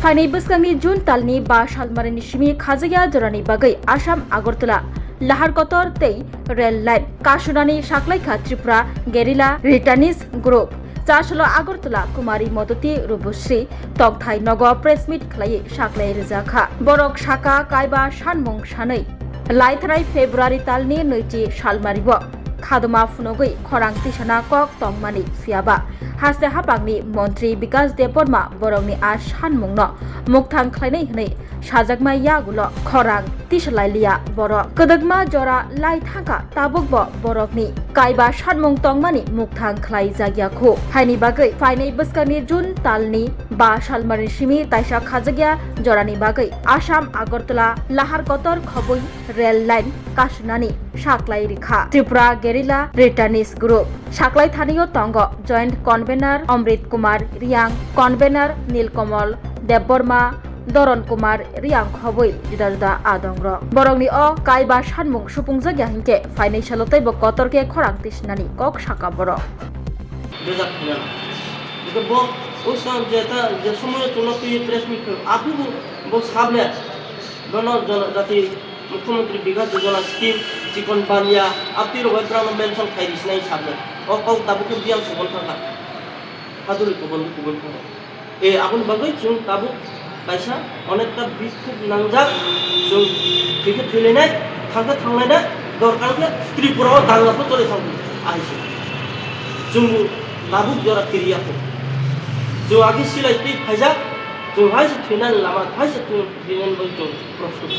फाइनाय बोसोरनि जुन तालनि 5 सालमारिनि सिमी खाजैया जरानि बागै आसाम आगरतला लाहारकतर तै रेल लाइन काशुनानि साख्लायखा त्रिपुरा गेरिला रिटार्निस ग्रुप चासलो आगरतला कुमारी मदती रुबुश्री तकथाय नग प्रेस मिट खालायै साख्लाय रोजाखा बरक साका कायबा सानमुं सानै लायथानाय फेब्रुवारि तालनि 2 सालमारिबो खादमा फुनगै खरां तिसाना कक तंमानि फियाबा हास्ते हापांनि मन्त्री विकास देबबर्मा बरकनि आ सानमुंनो मुक्तां खालायनाय हनै साजागमा यागुल खरां तिसलायलिया बरक कदगमा जरा लाई थाका ताबुकबो बरकनि कायबा सानमुं तंमानि मुक्तां खालाय जागियाखौ हायनि बागै फाइनाय बोसोरनि जुन तालनि 5 सालमारिनि सिमी ताइसा खाजगिया जरानि बागै आसाम आगरतला लाहारकतर खबै रेल लाइन काशुनानि साख्लाय रिखा त्रिपुरा गेरिला रिटार्निस ग्रुप साख्लाय थानियो तंग joint convener Amrit Kumar Riang convener Nilkamal Debbarma दरन कुमार रियांग खबै जुदा जुदा आदंग्र बरंनि अ कायबा सानमुं सुफुंजागिया हिंके फाइनान्सियल तैबो कतरके खरां तिसनानि कक साका बर मुख्यमंत्री विकास योजना स्कीम चिकन पानिया आपती रबायफ्राम मेंशन खायरिसनाय साबले ओ कौ ताबुक बियाम सुबन थांगा हादुरि गुबुन थांगा ए आबुन बागै जों ताबु कायसा अनेकटा बिखुब नांजाक जों बेखौ थैलायनाय थांलायनाय दरकारखौ त्रिपुरायाव दांलाखौ चले थांगौ आइसो जों ताबुक जरा किरियाखौ जों आगे सिलायथि फायजा जों हायसो थैनानै लामा हायसो थैनानै बो जों प्रस्तुत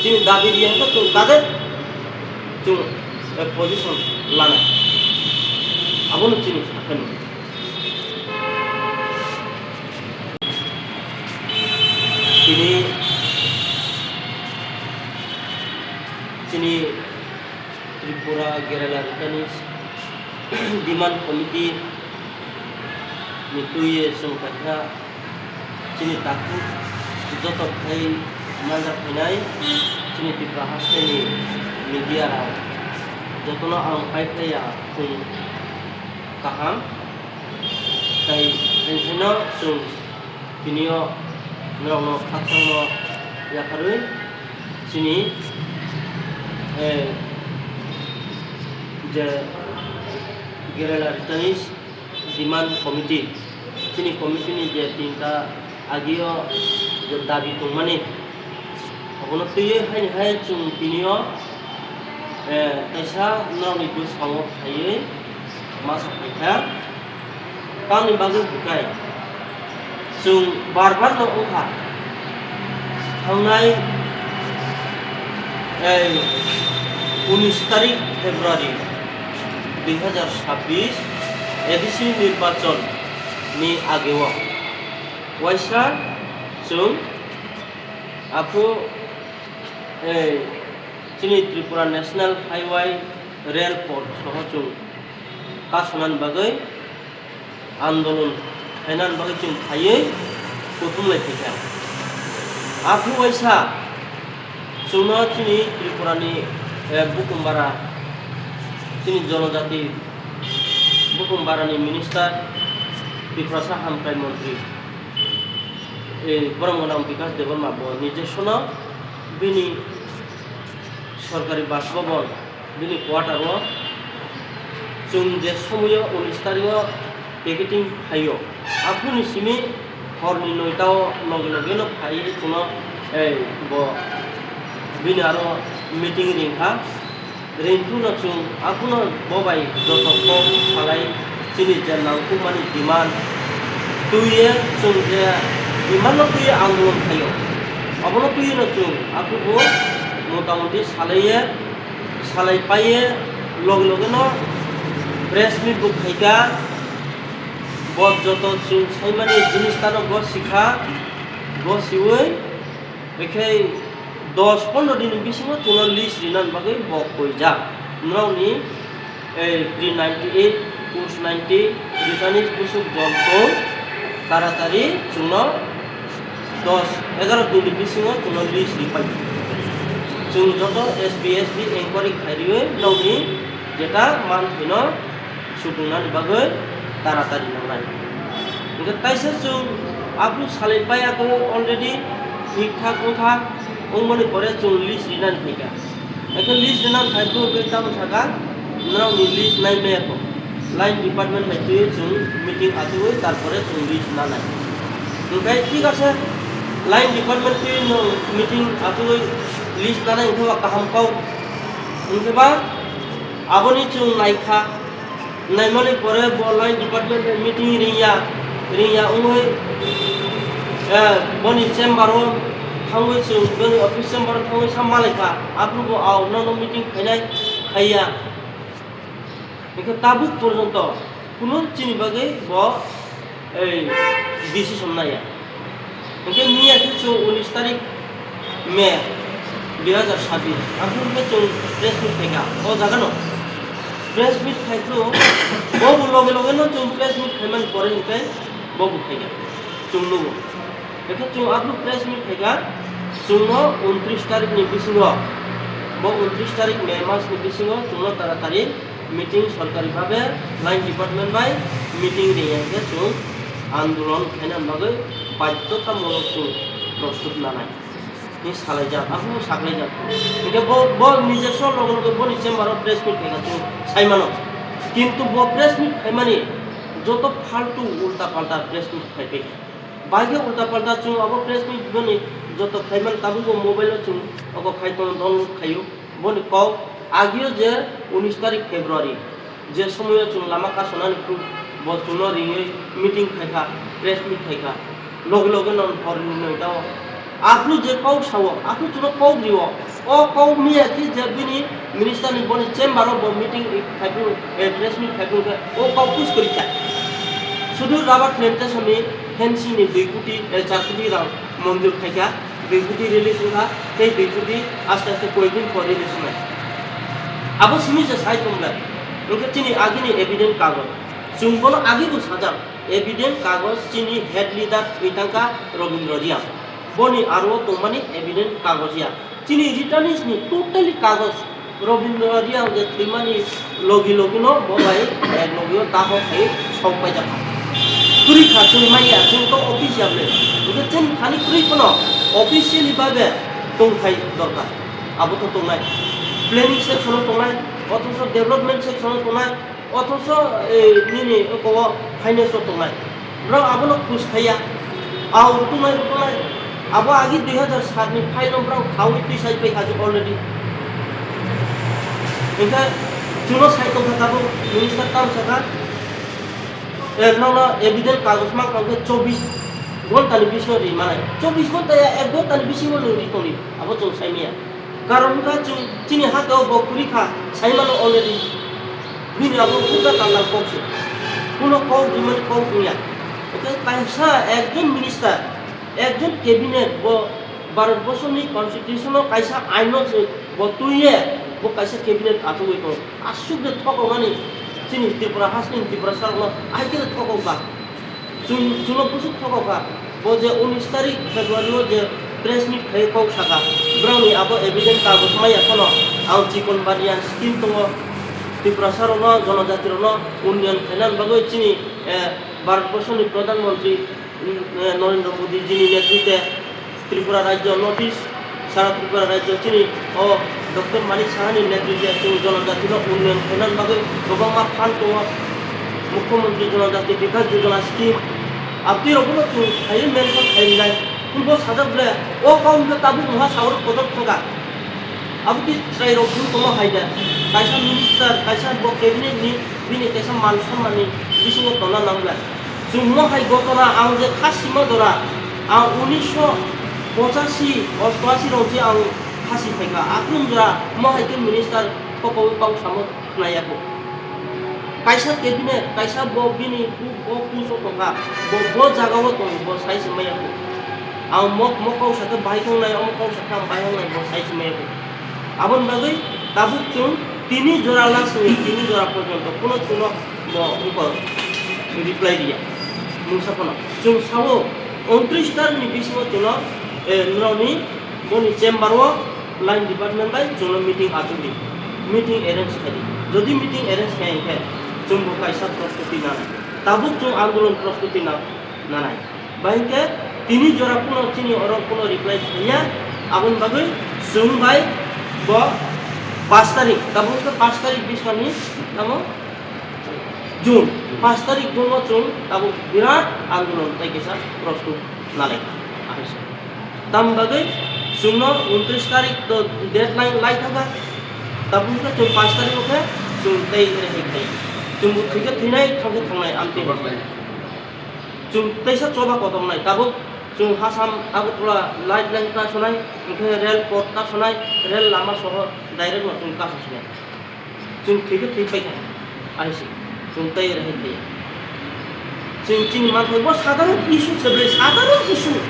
जों दाबि दियाखौ जों दादे जों पोजिशन लाना आबुन चिनि साखन चिनि त्रिपुरा गेरेला रिटार्निस डिमांड कमिटी नितुये संखाथा चिनि ताकु जत थाय नाजा फैनाय चिनि त्रिपुरा हास्टेनि मीडिया राव जतनो आं फायफैया जों काहाम ताय एनसेनो जों बिनियो नरनो खाथांनो याखारै चिनि जे गेरेला रिटार्निस डिमांड कमिटी चिनि कमिटीनि जे तीनटा आगियो जो दाबि दंमानि अबनो तैये हाय जों बिनियो तैसा नरनि गोसोआव थायै मासा फैथा कांनि बागै बुकाय जों बार न ओखा थांनाय 19 तारिख फेब्रुवारि 2026 एडिसि निर्वाचन नि आगेव वाइसा जों आपु चिनि Tripura national highway rail port सह जों काशुनान बागै आंदोलन फायनान बागै जों थायै कुथुमलाय फैखा आपु वाइसा जोंनो चिनि त्रिपुरानि बुकुमबारा चिनि जनजाति बुकुमबारानि मिनिस्टार त्रिपुरा हामथाय मन्त्री बरमगनाम विकास देबबर्मा निर्देशन बिनि सरकारी बासभवन बिनि क्वार्टार जों जे समय 19 तारिख पेकेटिं फायो आफुनि सिमी हरनि 9टाव लगे लगेनो फायो जोंनो बिनि आरो मीटिंग रिंखा रिंथुनो जों आफुनो बबाय जत कम सालाय चिनि जे नांगौमानि डिमांड तुये जों जे डिमांड तुये आंदोलन थायो अबनो तुये जों आफुबो मोटामुटी सालाय पाये लगे लगेनो प्रेस मिट बुक खायका बद जत जों साइमानि जिनिस तानो ग सिखा ग सिवै बेखै 10-15 दिन बिसिङाव जोंनो लिस्ट रिनान बागै बक कइजा नरावनि 398 पुस 90 रिटार्निस बुसुक जनखौ तारातारि जोंनो 10-11 दिन बिसिङाव जोंनो लिस्ट रिपाय जों जत एसबीएसबी इंक्वायरी खायरियो नौनि जेटा मान थैनो सुबुंनानि बागै तारातारि नांनाय ओंखाय ताइसा जों আপনি সালাইबाय aku already ঠিকঠাক কথা ওমনি পরে চুং লিস্ট রিনান ফেকা এখন লিস্ট রিনান ফাইতো বেতাম থাকা নাও নি লিস্ট নাই মে ako লাইন ডিপার্টমেন্ট ফাইতো চুং মিটিং আতুই তারপরে চুং লিস্ট না নাই ওকে ঠিক আছে লাইন ডিপার্টমেন্ট কে মিটিং আতুই লিস্ট না নাই উঠা কাহাম পাও উনকেবা aboni chung naikha naimani pore bolai department meeting riya ungoi boni chamber o thangoi chung boni office chamber thangoi samalekha apru bo au no meeting khainai khaiya ekha tabuk porjonto kuno chini bage bo ei decision naya ekhe niya kichu 19 tarikh May 2026 apru ke chung press meet theka o jagano press meet খাইতো বহু লগে লগে ন চুম press meet খাইমান পরে নিকাই বহু খাইগা চুম Lugo দেখো চুম আপনি press meet খাইগা চুম 29 তারিখ নি বিসিং বো 29 তারিখ মে মাস নি বিসিং চুম তাড়াতাড়ি মিটিং সরকারি ভাবে লাইন ডিপার্টমেন্ট বাই মিটিং রিয়াকে চুম আন্দোলন খাইনা লগে বাধ্যতামূলক চুম প্রস্তুত না নাই নি সালাই যা আপনি সাকলাই যা এটা বল নিজে সব লগে লগে বলি চেম্বার প্রেস মিট খাইগা চুম সাইমানো কিন্তু বো প্রেস মিট খাইমানি যত ফালতু উল্টা পাল্টা প্রেস মিট খাইবে বাইরে উল্টা পাল্টা চুম আবো প্রেস মিট বনি যত খাইমান তাবু মোবাইল চুম অগো খাইতো ডাউনলোড খাইও বনি কও আগিও যে 19 তারিখ ফেব্রুয়ারি যে সময় চুম লামা কাসনানি খুব বো চুন রিঙে মিটিং খাইখা প্রেস মিট খাইখা লগে লগে নন ফরিন নইতাও আপনি যে কও সাও আপনি চুন কও দিও ও কও মিয়া কি যে বিনি মিনিস্টার নি বনি চেম্বার অফ মিটিং খাইবু প্রেস মিট খাইবু ও কও কুছ করি চাই শুধু রাবার প্ল্যান্টেশনে ফেন্সি নি 2 কোটি 4 কোটি রাং মঞ্জুর খাইকা 2 কোটি রিলিজ হওয়া সেই 2 কোটি আস্তে আস্তে কয়েকদিন পরে রিলিজ হয় আবো সিমি যে সাই তোমরা ওকে চিনি আগিনি এভিডেন্ট কাগজ চুম্বন আগিবু সাজাম এভিডেন্ট কাগজ চিনি হেড লিডার ইতাঙ্কা রবীন্দ্র রিয়া বনি আরো তোমানি এভিডেন্ট কাগজিয়া চিনি রিটার্নিস নি টোটালি কাগজ রবীন্দ্র রিয়া যে থিমানি লগি লগিনো ববাই এক লগিও তাহো খাই সবাই যাবা তুরি খাচুন মাইয়া চুন তো অফিসিয়ালে ওকে চেন খালি তুরি কোনো অফিসিয়ালি ভাবে দংখাই দরকার আবো তো তোমলাই প্ল্যানিং সেকশন তোমলাই অথচ ডেভেলপমেন্ট সেকশন তোমলাই অথচ নিনি কো ফাইন্যান্স তোমলাই ব্র আবো খুশ খাইয়া আও তোমলাই আবো আগে 2007 নি ফাইল ব্র খাউই তুই সাই পাই খাজু অলরেডি এটা চুনো সাইতো থাকাবো মিনিস্টার কাম সাকা এভিডেন্ট কাগজ মান কাউকে 24 ঘন্টানি বিশ রি মানে 24 ঘন্টা এক ঘন্টানি বেশি হলো রিটনি আবো চং সাইমিয়া কারণ কা চুং চিনি হাতাও বকুরি খা সাইমানো অলরেডি বিনি আবো পুরা কালা কইছে কোনো কও দিমান কও কুইয়া ওকে কাইসা একজন মিনিস্টার একজন ক্যাবিনেট ভারতবর্ষনি কনস্টিটিউশন কাইসা আইন বতুইয়ে বো কাইসা ক্যাবিনেট আতুই তো আসুকে ঠকো মানে চিনি ত্রিপুরা হাসনি ত্রিপুরা সারলো আইকে ঠকো বা চুনো বুসু ঠকো বা বো যে 19 তারিখ ফেব্রুয়ারি যে প্রেস মিট খাই কও সাকা ব্রাউনি আবো এভিডেন্ট কাগজ মাইয়া কোনো আউ চিকন বারিয়ান স্কিম তো ত্রিপুরা সারলো জনজাতির উন্নয়ন খাইনান বাগৈ চিনি ভারতবর্ষনি প্রধানমন্ত্রী নরেন্দ্র মোদী যিনি নেতৃত্বে ত্রিপুরা রাজ্য নোটিশ সারা ত্রিপুরা রাজ্য চিনি ও ডক্টর মানিক সাহানির নেতৃত্বে জনজাতির উন্নয়ন খাইনান বাগৈ গোবাংমা ফান্ড তো মুখ্যমন্ত্রী জনজাতি বিকাশ যোজনা স্কিম আপনি রকম খাই মেনশন খাইনাই পূর্ব সাজাবলে ও কাউকে তাবু মহা সাগর পদক থাকা আপনি ট্রাই রকম তোমা হাইদা কাইসা মিনিস্টার কাইসা ব ক্যাবিনেট নি বিনি কাইসা মান সম্মাননি বিসিং তনা নামলা জুমো হাই ঘটনা আং যে খাসিমা দরা আং 1985 88 রঞ্জি আং খাসি ফাইকা আকুন জরা মহাইকে মিনিস্টার পকৌ পাউ সামো নায়াকো কাইসা ক্যাবিনেট কাইসা ব বিনি ব কুসো তকা ব জাগাও তো ব সাইজ মায়াকো আং মকৌ সাথে বাইকং নাই মকৌ সাথে বাইকং নাই ব সাইজ মায়াকো আবন বাগৈ তাবুক চুন তিনি জোড়া লাসে তিনি জোড়া পর্যন্ত কোনো চুনো উপর রিপ্লাই দিয়া মুসাফনা চুং সাবো 29 তার নি বিসিও চুনো নরনি বনি চেম্বার ও লাইন ডিপার্টমেন্ট বাই চুনো মিটিং আতুলি মিটিং অ্যারেঞ্জ করি যদি মিটিং অ্যারেঞ্জ হয় চুং কাইসা প্রস্তুতি না তাবুক চুং আন্দোলন প্রস্তুতি না নাই bahike tini jora kuno chini orang kuno reply thaya abon bagai sung bai bo 5 tarik tabun ke 5 tarik bisani namo Jun 5 tarik bungo Jun tabu birat andolon tai kesa prostut nalek ahisa tam bagai sungno 29 tarik to deadline lai thaga tabun ke 5 tarik oke sung tai rehe tai jumbu thike thinai thangnai amte jum taisa coba kotom nai tabuk jum hasam agutla light line ka sonai ke rel port ka sonai rel lama sohor direct no jum ka sonai jum thike thik pai aisi jum tai rahe thai jing man thai bo sadharon issue seble sadharon issue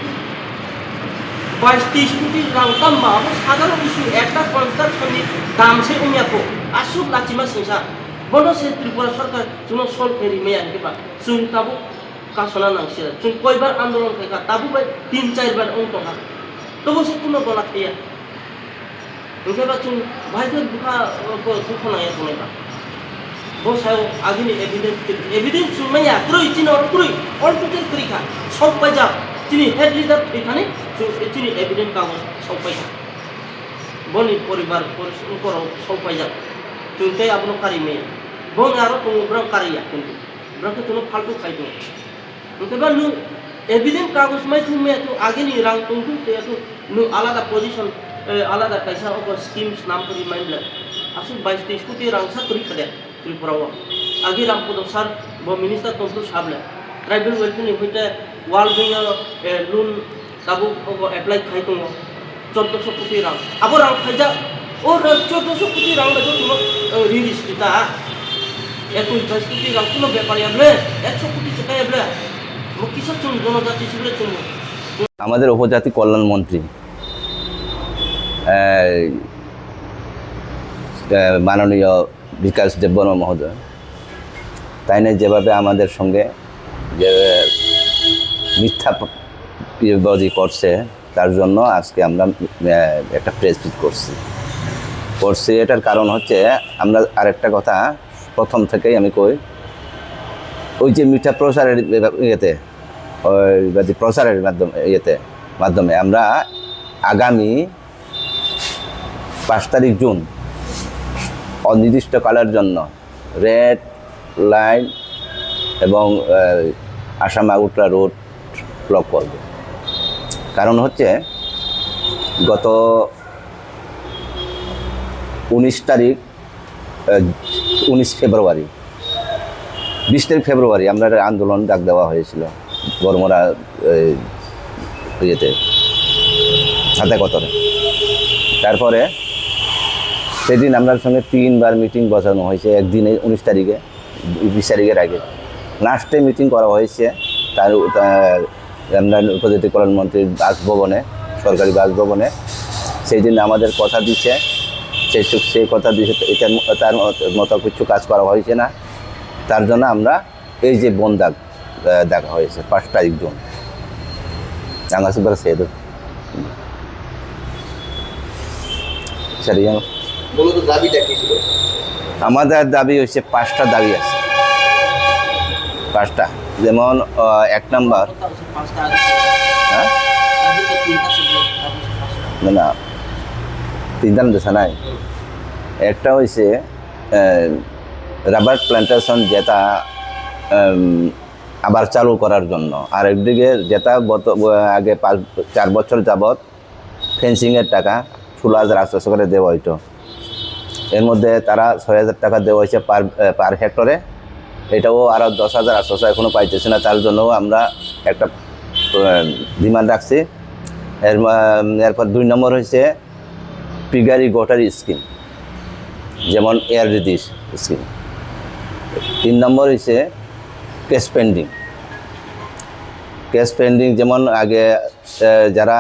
22 কোটি রাং তাম্বা সাধারণ issue একটা কনস্ট্রাকশনের দাম সে উমিয়াকো আসুক লাচিমা সিংসা বড় সে ত্রিপুরা সরকার Juno সল ফেরি মেয়া কেবা June তাবু কাসনা নাংসিরা June কয়বার আন্দোলন খাইকা তাবু বাই 3-4 বার অন্ত হা তবু সে কোনো গলা খাইয়া ওকেবা জুন ভাইদের দুখা দুখনায়া কোনেবা বসাও আগিনি এভিডেন্স সুমাইয়া ক্রুই চিনো ক্রুই অল টোটাল ক্রিকা সব পাইজা চিনি হেড লিডার এখানে চিনি এভিডেন্স কাগজ সব পাইজা বনি পরিবার পরিশ্রম করো সব পাইজা চুনতে আপনো কারি মেয়ে বন আরো তুমি ব্রং কারিয়া কিন্তু ব্রংকে তুমি ফালতু খাইতো ওকেবা নু এভিডেন্স কাগজ মাই তুমি তো আগিনি রাং তুমি তে তো নু আলাদা পজিশন আলাদা কাইসা ও স্কিমস নাম করি মাইন্ডলা আসু 22-23 কোটি রাং সাকরি করে ত্রিপুরাও আগে রামপদ স্যার ব মিনিস্টার তন্তু সাবলে ট্রাইবেল ওয়েলফেয়ার হইতে ওয়াল বিং লোন কাবু এপ্লাই খাইতো 1400 কোটি রাং আবার রাং খাইজা ও 1400 কোটি রাং দেখো তুমি রিলিজ দিতা 21-22 কোটি রাং কোনো ব্যাপার ইয়াবলে 100 কোটি টাকা ইয়াবলে মুকিসা চুন জনজাতি সিবলে চুন আমাদের উপজাতি কল্যাণ মন্ত্রী মাননীয় বিকাশ দেববর্মা মহোদয় তাই না যেভাবে আমাদের সঙ্গে যে মিথ্যাবাদী করছে তার জন্য আজকে আমরা একটা প্রেস মিট করছি এটার কারণ হচ্ছে আমরা আরেকটা কথা প্রথম থেকেই আমি কই ওই যে মিথ্যা প্রচারের ইয়েতে ওই প্রচারের মাধ্যমে আমরা আগামী 5 তারিখ জুন অনির্দিষ্টকালের জন্য রেড লাইন এবং আসাম আগরতলা রোড ব্লক করব কারণ হচ্ছে গত 19 তারিখ 19 ফেব্রুয়ারি 20 তারিখ ফেব্রুয়ারি আমরা আন্দোলন ডাক দেওয়া হয়েছিল বর্মরা ইয়েতে হাতে কতরে তারপরে সেদিন আপনার সঙ্গে 3 বার মিটিং বসানো হয়েছে একদিনে 19 তারিখে 20 তারিখের আগে লাস্টে মিটিং করা হয়েছে তার আমরা উপজাতি কল্যাণ মন্ত্রীর বাসভবনে সরকারি বাসভবনে সেই দিন আমাদের কথা দিচ্ছে সেই কথা দিচ্ছে তার মতো কিছু কাজ করা হয়েছে না তার জন্য আমরা এই যে বন দেখা হয়েছে 5 তারিখ জুন সে সরি মূলত দাবিটা কি ছিল আমাদের দাবি হচ্ছে 5টা দাবি আছে 5টা যেমন 1 নম্বর হ্যাঁ না 3টা দেশা নাই একটা হয়েছে রাবার প্ল্যান্টেশন যেটা আবার চালু করার জন্য আর একদিকে যেটা আগে 4 বছর যাবৎ ফেন্সিংয়ের টাকা 16,800 করে দেওয়া হইতো এর মধ্যে তারা 6,000 টাকা দেওয়া হয়েছে পার হেক্টরে এটাও আরও 10,800 এখনও পাইতেছে না তার জন্য আমরা একটা ডিমান্ড রাখছি এরপর 2 নম্বর হয়েছে পিগারি গটারি স্কিম যেমন এয়ার রিদিস স্কিম 3 নম্বর হয়েছে ক্যাশ পেন্ডিং যেমন আগে যারা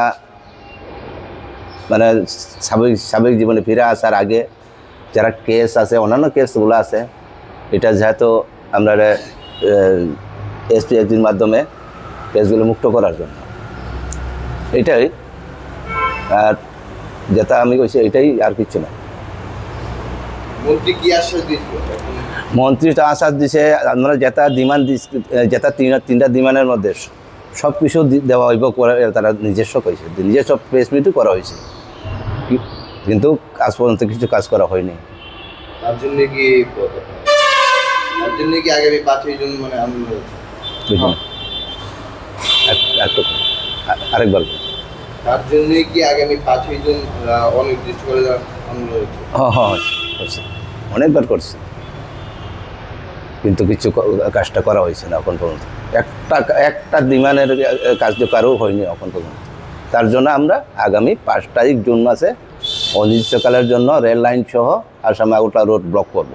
মানে স্বাভাবিক জীবনে ফিরে আসার আগে যারা কেস আছে অন্যান্য কেসগুলো আছে এটা যেহেতু আমরা এসপিএসজির মাধ্যমে কেসগুলো মুক্ত করার জন্য এটাই আর যেটা আমি কইছি এটাই আর কিছু না মন্ত্রী কি আশ্বাস দিয়েছিল মন্ত্রী তো আশ্বাস দিছে আমরা যেটা ডিমান্ড যেটা 3টা ডিমান্ডের মধ্যে সব কিছু দেওয়া হইব করে তারা নিজস্ব করেছে, নিজস্ব প্রেস মিটও করা হয়েছে, কিন্তু আজ পর্যন্ত কিছু কাজ করা হয়নি। তার জন্য কি আগামী 5ই জুন মানে আন্দোলন হচ্ছে? বুঝলেন? একটু আরেকবার বলুন। তার জন্য কি আগামী 5ই জুন অনির্দিষ্টকালে আন্দোলন হচ্ছে? হ্যাঁ করছে, অনেকবার করছে, কিন্তু কিছু কাজটা করা হয়েছে না এখন পর্যন্ত। একটা ডিমান্ডের কার্যকারও হয়নি এখন পর্যন্ত। তার জন্য আমরা আগামী 5 তারিখ জুন মাসে অনির্দিষ্টকালের জন্য রেল লাইন সহ আসাম আগরতলা রোড ব্লক করব।